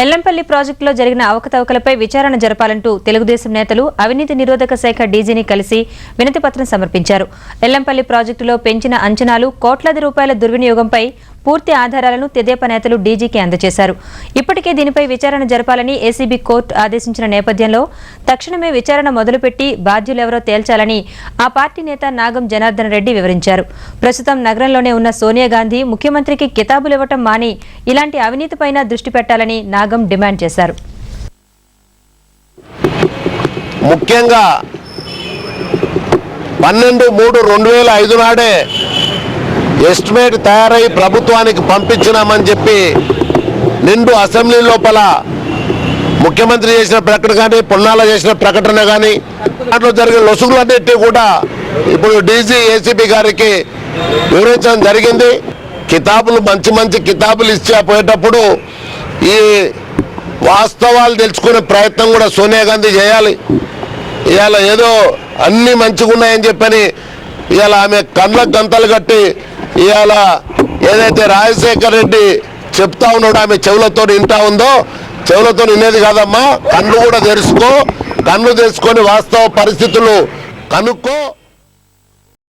ఎల్లంపల్లి ప్రాజెక్టులో జరిగిన అవకతవకలపై విచారణ జరపాలంటూ తెలుగుదేశం నేతలు అవినీతి నిరోధక శాఖ డీజీని కలిసి వినతిపత్రం సమర్పించారు. ఎల్లంపల్లి ప్రాజెక్టులో పెంచిన అంచనాలు, కోట్లాది రూపాయల దుర్వినియోగంపై పూర్తి ఆధారాలను తెదేపా నేతలు డీజీకి అందజేశారు. ఇప్పటికే దీనిపై విచారణ జరపాలని ఏసీబీ కోర్టు ఆదేశించిన నేపథ్యంలో తక్షణమే విచారణ మొదలుపెట్టి బాధ్యులెవరో తేల్చాలని ఆ పార్టీ నేత నాగం జనార్దన్ రెడ్డి వివరించారు. ప్రస్తుతం నగరంలోనే ఉన్న సోనియా గాంధీ ముఖ్యమంత్రికి కితాబులివ్వటం మాని ఇలాంటి అవినీతిపైన దృష్టి పెట్టాలని నాగం డిమాండ్ చేశారు. ముఖ్యంగా 12/3/2005 నాడే ఎస్టిమేట్ తయారై ప్రభుత్వానికి పంపించినామని చెప్పి నిండు అసెంబ్లీ లోపల ముఖ్యమంత్రి చేసిన ప్రకటన కానీ, పొన్నాల చేసిన ప్రకటన కానీ, దాంట్లో జరిగిన లొసుగులన్నింటినీ కూడా ఇప్పుడు డీజీ ఏసీబీ గారికి వివరించడం జరిగింది. కితాబులు మంచి కితాబులు ఇచ్చి పోయేటప్పుడు ఈ వాస్తవాలు తెలుసుకునే ప్రయత్నం కూడా సోనియా గాంధీ చేయాలి. ఇవాళ ఏదో అన్నీ మంచిగా ఉన్నాయని చెప్పని ఇవాళ ఆమె కళ్ళకు గంతలు కట్టి ఇవాళ ఏదైతే రాజశేఖర్ రెడ్డి చెప్తా ఉన్నాడో ఆమె చెవులతో వింటా ఉందో, చెవులతో వినేది కాదమ్మా, కళ్ళు కూడా తెరుచుకో, కళ్ళు తెరుచుకొని వాస్తవ పరిస్థితులు కనుక్కో.